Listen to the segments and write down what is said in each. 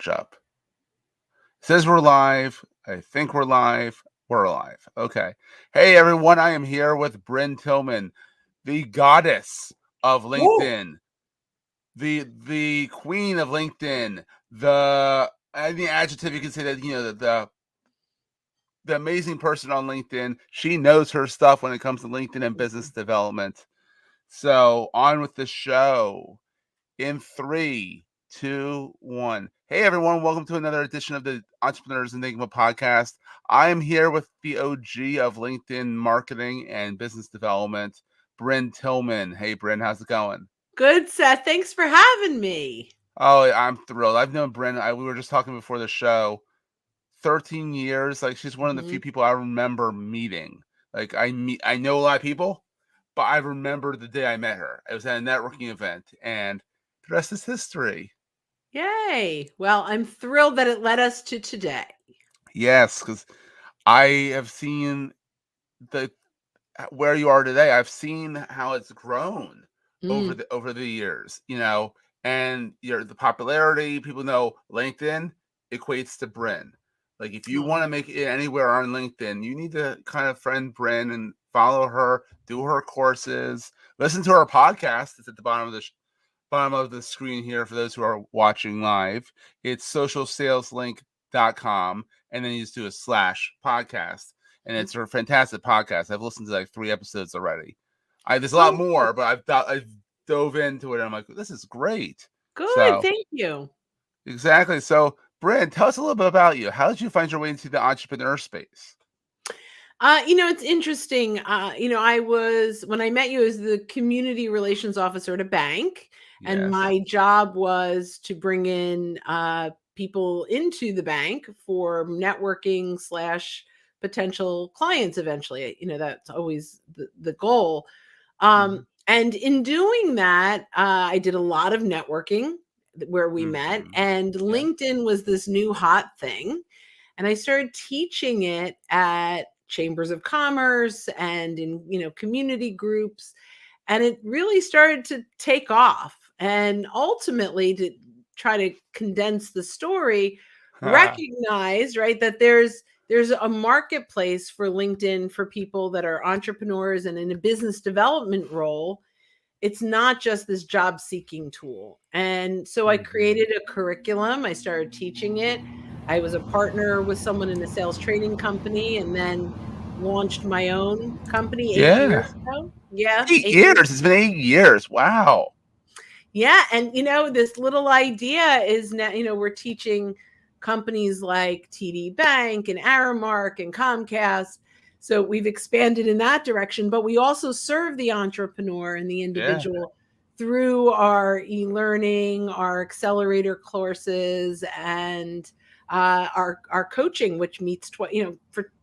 catch up. It says we're live. I think we're live. We're live. Okay. Hey, everyone. I am here with Brynne Tillman, the goddess of LinkedIn, the queen of LinkedIn, the adjective you can say that, the amazing person on LinkedIn. She knows her stuff when it comes to LinkedIn and business development. So on with the show in 3, 2, 1. Hey everyone, welcome to another edition of the Entrepreneurs Enigma podcast. I am here with the OG of LinkedIn marketing and business development, Brynne Tillman. Hey Brynne, how's it going? Good, Seth. Thanks for having me. Oh, I'm thrilled. I've known Brynne. We were just talking before the show. 13 years. Like, she's one of the few people I remember meeting. Like, I know a lot of people, but I remember the day I met her. It was at a networking event, and the rest is history. Yay. Well, I'm thrilled that it led us to today. Yes, because I have seen where you are today. I've seen how it's grown over the years, and the popularity. People know LinkedIn equates to Brynne. Like, if you want to make it anywhere on LinkedIn, you need to kind of friend Brynne and follow her, do her courses, listen to her podcast. It's at the bottom of the screen here for those who are watching live. It's socialsaleslink.com, and then you just do a /podcast, and it's a fantastic podcast. I've listened to like 3 episodes already. There's a lot more, but I've dove into it, and I'm like, this is great. Good, thank you. Exactly. So, Brynne, tell us a little bit about you. How did you find your way into the entrepreneur space? It's interesting. When I met you as the community relations officer at a bank, and my job was to bring in people into the bank for networking / potential clients eventually. That's always the goal. And in doing that, I did a lot of networking where we met, and LinkedIn was this new hot thing. And I started teaching it at chambers of commerce and in, community groups. And it really started to take off. And ultimately, to try to condense the story, recognized, right, that there's a marketplace for LinkedIn for people that are entrepreneurs and in a business development role. It's not just this job seeking tool. And so I created a curriculum. I started teaching it. I was a partner with someone in a sales training company, and then launched my own company 8 years ago. Yeah. 8 years. It's been 8 years. Wow. Yeah. And, this little idea is now, we're teaching companies like TD Bank and Aramark and Comcast. So we've expanded in that direction, but we also serve the entrepreneur and the individual through our e-learning, our accelerator courses, and our coaching, which meets for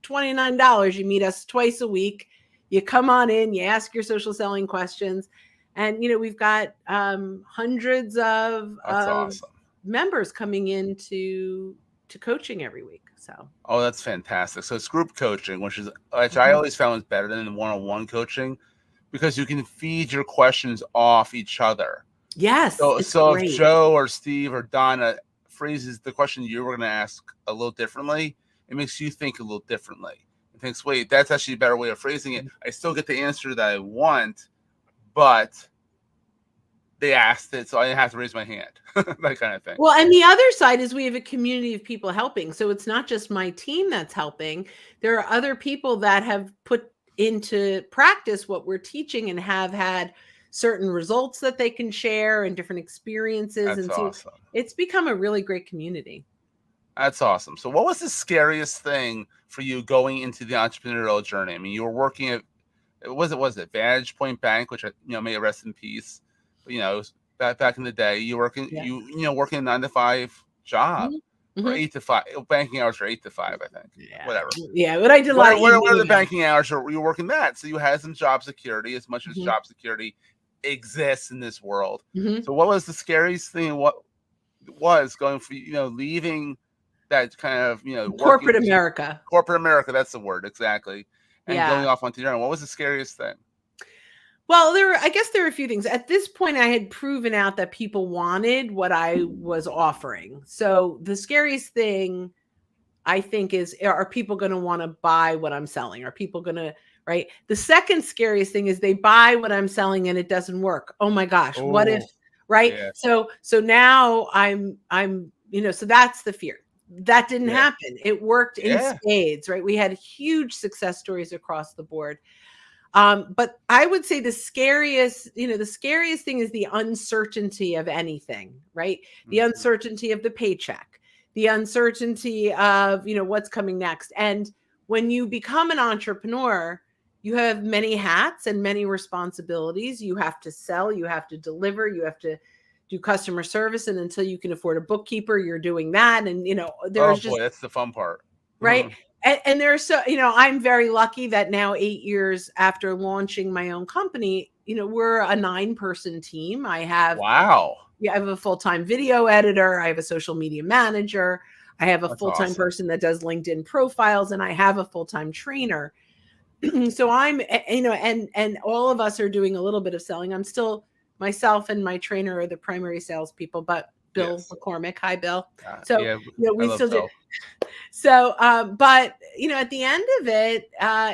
$29. You meet us twice a week. You come on in, you ask your social selling questions, and we've got hundreds of awesome members coming into coaching every week. So that's fantastic. So it's group coaching, which I always found was better than one-on-one coaching, because you can feed your questions off each other. Yes. So if Joe or Steve or Donna phrases the question you were going to ask a little differently, it makes you think a little differently. It thinks, wait, that's actually a better way of phrasing it. I still get the answer that I want, but they asked it, so I didn't have to raise my hand. That kind of thing. Well, and the other side is we have a community of people helping. So it's not just my team that's helping. There are other people that have put into practice what we're teaching and have had certain results that they can share and different experiences. That's awesome. It's become a really great community. That's awesome. So what was the scariest thing for you going into the entrepreneurial journey? I mean, you were working at, was it Vantage Point Bank, which, may it rest in peace. But, it was back in the day. You working, working a 9-to-5 job, or 8 to 5. Banking hours are 8 to 5, I think. Yeah. Whatever. Yeah, but I did a lot of what are the banking hours? Or you were working that, so you had some job security, as much as job security exists in this world. So what was the scariest thing? What was going for leaving that kind of corporate America? Corporate America, that's the word, exactly. And going off onto your own. What was the scariest thing? Well, I guess there are a few things. At this point, I had proven out that people wanted what I was offering. So the scariest thing, I think, is, are people going to want to buy what I'm selling? Are people going to, right? The second scariest thing is they buy what I'm selling and it doesn't work. Oh my gosh, what if, right? Yeah. So now I'm, so that's the fear. That didn't happen. It worked in spades, right? We had huge success stories across the board. But I would say the scariest thing is the uncertainty of anything, right? The uncertainty of the paycheck, the uncertainty of, what's coming next. And when you become an entrepreneur, you have many hats and many responsibilities. You have to sell, you have to deliver, you have to do customer service. And until you can afford a bookkeeper, you're doing that. And, there's just, that's the fun part. right. And there's I'm very lucky that now 8 years after launching my own company, we're a 9-person team. I have a full-time video editor. I have a social media manager. I have a full-time person that does LinkedIn profiles, and I have a full-time trainer. So I'm, and all of us are doing a little bit of selling. I'm still, myself and my trainer are the primary salespeople, but Bill McCormick, hi Bill. So we still do. So, but at the end of it,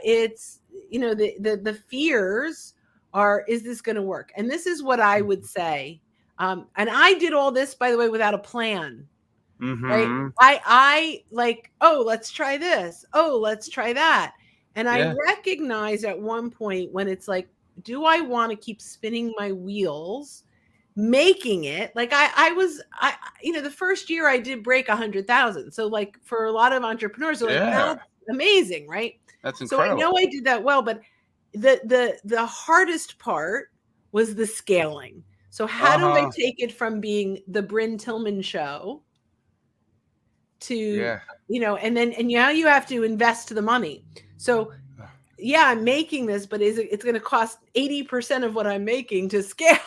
it's the fears are, is this going to work? And this is what I would say. And I did all this, by the way, without a plan. Right? I like, oh, let's try this. Oh, let's try that. And I recognize at one point when it's like, do I want to keep spinning my wheels, making it like I the first year I did break 100,000. So like for a lot of entrepreneurs, they're like, that's amazing, right? That's incredible. So I know I did that well, but the hardest part was the scaling. So how do I take it from being the Brynne Tillman show to, and now you have to invest the money. So I'm making this, but it's going to cost 80% of what I'm making to scale.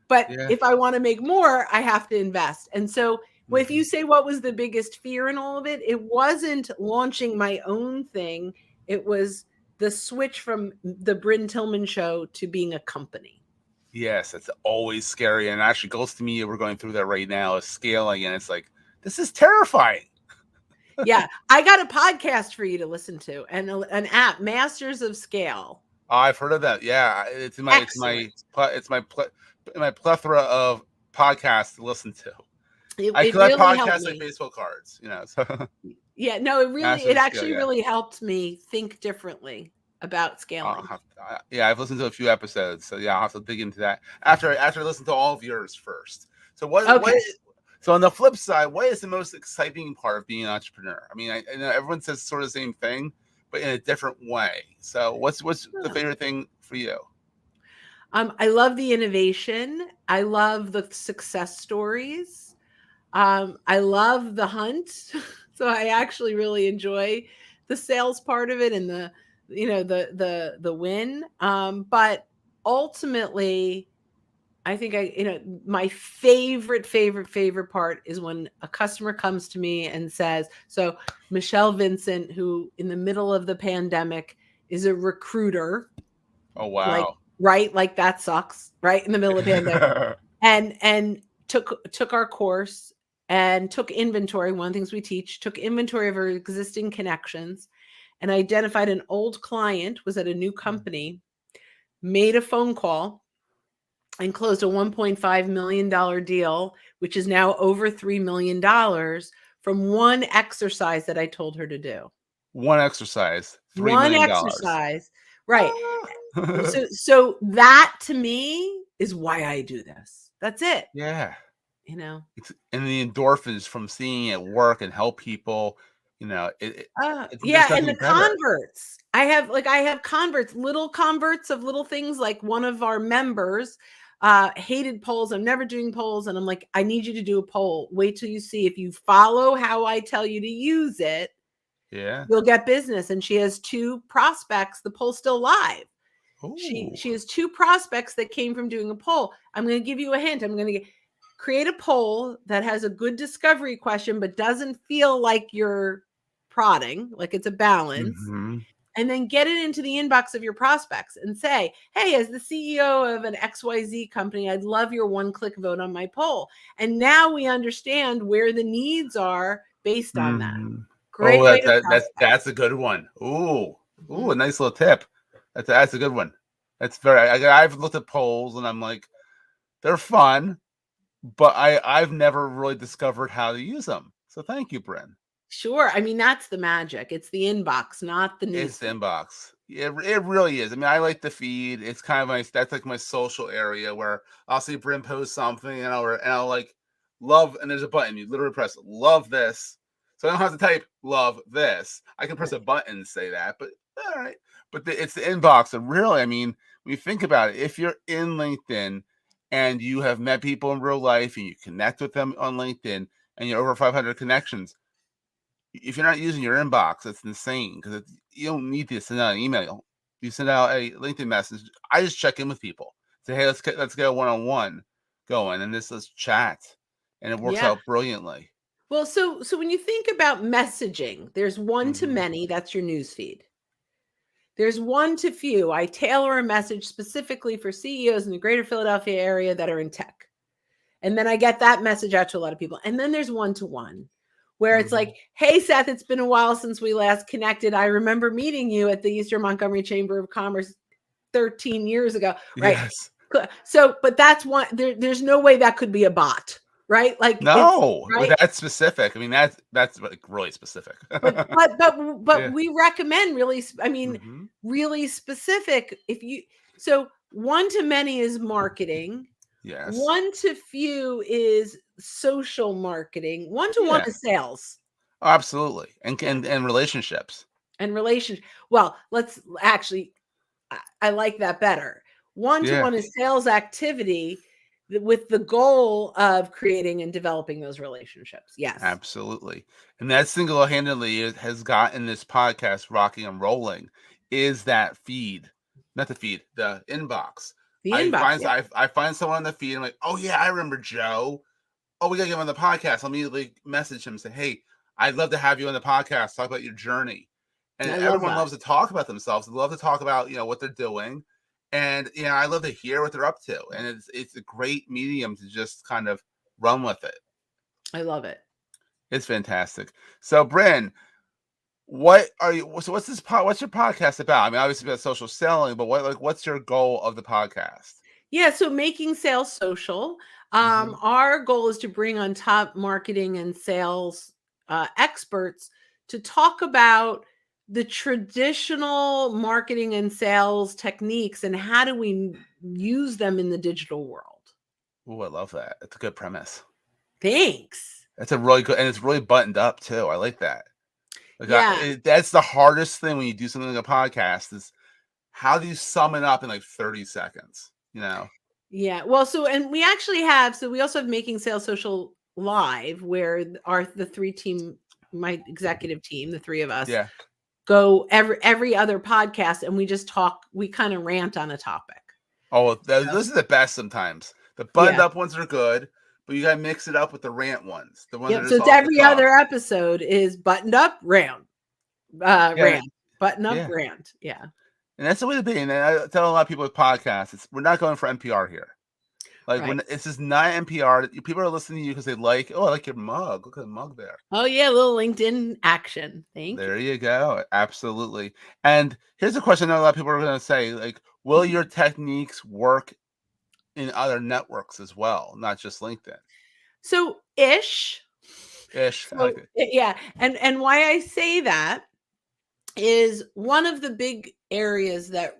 But if I want to make more, I have to invest. And so if you say what was the biggest fear in all of it, it wasn't launching my own thing. It was the switch from the Brynne Tillman show to being a company. Yes, it's always scary. And actually, Ghost Media, we're going through that right now, is scaling. And it's like, this is terrifying. Yeah. I got a podcast for you to listen to, and an app, Masters of Scale. Oh, I've heard of that. Yeah. It's my plethora of podcasts to listen to. I collect really podcasts like baseball cards, So. Yeah, no, it actually really helped me think differently about scaling. I've listened to a few episodes, so I'll have to dig into that after I listen to all of yours first. So so on the flip side, what is the most exciting part of being an entrepreneur? I mean, I know everyone says sort of the same thing, but in a different way. So what's the favorite thing for you? I love the innovation. I love the success stories. I love the hunt. So I actually really enjoy the sales part of it and the win. But ultimately, I think my favorite part is when a customer comes to me and says, so Michelle Vincent, who in the middle of the pandemic is a recruiter. Oh, wow. Like that sucks, right? In the middle of the pandemic. and took our course and took inventory. One of the things we teach, took inventory of our existing connections and identified an old client, was at a new company, made a phone call and closed a $1.5 million deal, which is now over $3 million from one exercise that I told her to do. One exercise, $3 million. Exercise. Right. So that to me is why I do this. That's it. Yeah. And the endorphins from seeing it work and help people, and the converts. I have converts, little converts of little things. Like one of our members hated polls. I'm never doing polls. And I'm like, I need you to do a poll. Wait till you see, if you follow how I tell you to use it, you'll get business. And she has 2 prospects. The poll's still live. Ooh. She has 2 prospects that came from doing a poll. I'm going to give you a hint. I'm going to create a poll that has a good discovery question, but doesn't feel like you're prodding, like it's a balance. and then get it into the inbox of your prospects and say, hey, as the CEO of an XYZ company, I'd love your one-click vote on my poll. And now we understand where the needs are based on that. Great way to prospect. That's a good one. Ooh, a nice little tip. That's a good one. That's I've looked at polls and I'm like, they're fun, but I've never really discovered how to use them. So thank you, Brynne. Sure. I mean, that's the magic. It's the inbox, not the news. It's the inbox. It really is. I mean, I like the feed. It's kind of that's like my social area where I'll see Brynne post something and I'll like love, and there's a button. You literally press love this. So I don't have to type love this. I can press a button and say that, but all right. But it's the inbox. And really, I mean, when you think about it, if you're in LinkedIn and you have met people in real life and you connect with them on LinkedIn and you're over 500 connections, if you're not using your inbox, it's insane because you don't need to send out an email. You send out a LinkedIn message. I just check in with people. Say, hey, let's get a one-on-one going, and let's chat, and it works out brilliantly. Well, so when you think about messaging, there's one to many. That's your newsfeed. There's one to few. I tailor a message specifically for CEOs in the greater Philadelphia area that are in tech. And then I get that message out to a lot of people. And then there's one-to-one where it's like, hey, Seth, it's been a while since we last connected. I remember meeting you at the Eastern Montgomery Chamber of Commerce 13 years ago. Right. Yes. So, but that's one, there's no way that could be a bot. Right? Like no, right? That's specific. I mean, that's like really specific. but we recommend really, I mean, really specific. So one to many is marketing. Yes. One to few is social marketing. One to one is sales. Oh, absolutely, and relationships. And relationship. Well, let's actually, I like that better. One to one is sales activity with the goal of creating and developing those relationships. Yes, absolutely. And that single-handedly has gotten this podcast rocking and rolling is that feed, not the feed, the inbox. I find someone on the feed and I'm like, oh yeah, I remember Joe. Oh, we gotta get him on the podcast. I'll immediately message him and say, hey, I'd love to have you on the podcast, talk about your journey. And everyone loves to talk about themselves. They love to talk about, what they're doing. And I love to hear what they're up to. And it's a great medium to just kind of run with it. I love it. It's fantastic. So, Brynne, what's your podcast about? I mean, obviously about social selling, but what's your goal of the podcast? Yeah, so making sales social. Our goal is to bring on top marketing and sales experts to talk about the traditional marketing and sales techniques and how do we use them in the digital world. Oh, I love that. It's a good premise. Thanks. That's a really good, and it's really buttoned up too. I like that. That's the hardest thing when you do something like a podcast is how do you sum it up in like 30 seconds? Yeah. Well, and we actually have, we also have Making Sales Social Live where the three team, my executive team, the three of us go every other podcast and we just talk, we kind of rant on a topic. Oh, those are the best sometimes. The buttoned up ones are good, but you got to mix it up with the rant ones. The ones that are so it's every other episode is buttoned up, rant, rant, button up, rant. Yeah. And that's the way to be. And I tell a lot of people with podcasts, we're not going for NPR here. Like when this is not NPR, people are listening to you because they like, I like your mug. Look at the mug there. Oh yeah, a little LinkedIn action. Thank you. There you go. Absolutely. And here's a question I know a lot of people are going to say, like, will your techniques work in other networks as well, not just LinkedIn? So ish. So, yeah. And why I say that is one of the big areas that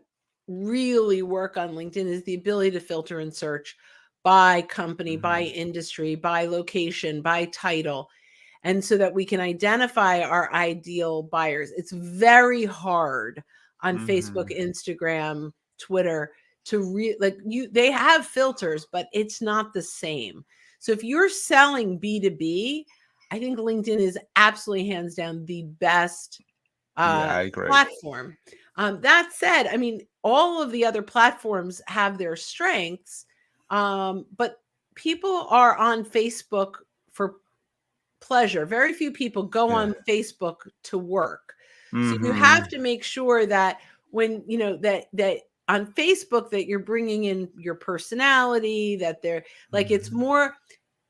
really work on LinkedIn is the ability to filter and search by company, by industry, by location, by title. And so that we can identify our ideal buyers. It's very hard on Facebook, Instagram, Twitter to they have filters, but it's not the same. So if you're selling B2B, I think LinkedIn is absolutely hands down the best I agree. platform. That said, I mean, all of the other platforms have their strengths, but people are on Facebook for pleasure. Very few people go on Facebook to work. So you have Mm-hmm. to make sure that when, that on Facebook that you're bringing in your personality, that they're like, it's Mm-hmm. more.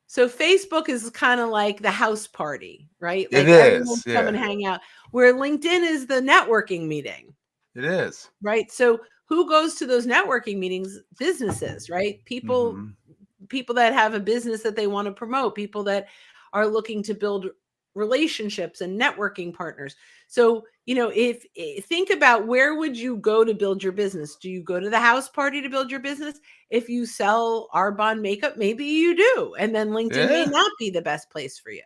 So Facebook is kind of like the house party, right? It Like everyone is. come and Yeah, hang out, where LinkedIn is the networking meeting, it is. right? So who goes to those networking meetings? Businesses, right? Mm-hmm. People that have a business that they want to promote, people that are looking to build relationships and networking partners. So, if think about, where would you go to build your business? Do you go to the house party to build your business? If you sell Arbonne makeup, maybe you do. And then LinkedIn may Yeah. not be the best place for you.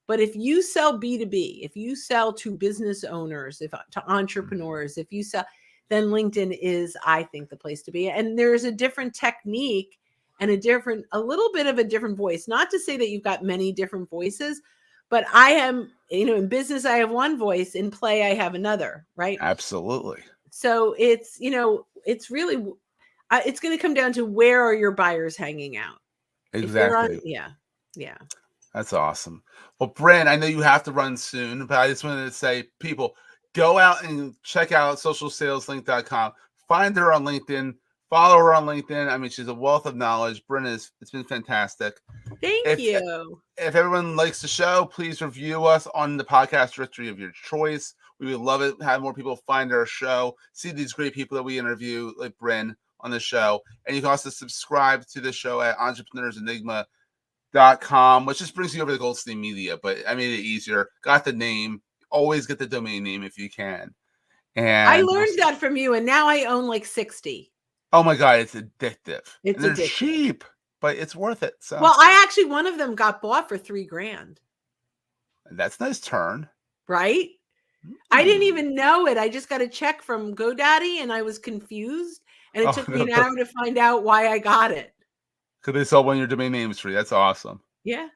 But if you sell B2B, if you sell to business owners, if to entrepreneurs, if you sell, then LinkedIn is, I think, the place to be. And there's a different technique and a little bit of a different voice. Not to say that you've got many different voices, but I am, in business, I have one voice. In play, I have another, right? Absolutely. So it's really, it's going to come down to, where are your buyers hanging out? If they're on, Exactly. yeah, yeah. That's awesome. Well, Brynne, I know you have to run soon, but I just wanted to say, people, go out and check out socialsaleslink.com. Find her on LinkedIn. Follow her on LinkedIn. I mean, she's a wealth of knowledge. Brynne, it's been fantastic. Thank If you. if everyone likes the show, please review us on the podcast directory of your choice. We would love it. Have more people find our show, see these great people that we interview, like Brynne, on the show. And you can also subscribe to the show at entrepreneursenigma.com, which just brings you over to Goldstein Media, but I made it easier. Got the name. Always get the domain name if you can. I And learned that from you, and now I own like 60. oh my God, it's addictive. It's And they're addictive. cheap, but it's worth it. So Well, I actually, one of them got bought for $3,000, that's a nice turn. right? I didn't even know it. I just got a check from GoDaddy and I was confused. And it Oh took me no, an hour to find out why I got it. because they sell one of your domain names free. That's awesome. Yeah.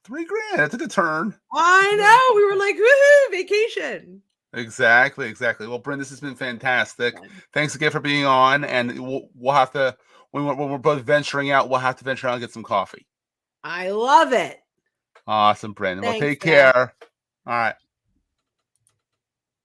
$3,000. That's a good turn. I know. We were like, woohoo, vacation. Exactly, exactly. Well, Brynne, this has been fantastic. Fun. Thanks again for being on, and we'll have to when we're both venturing out, we'll have to venture out and get some coffee. I love it. Awesome, Brynne. Well, Thanks, take Dad. care. All right.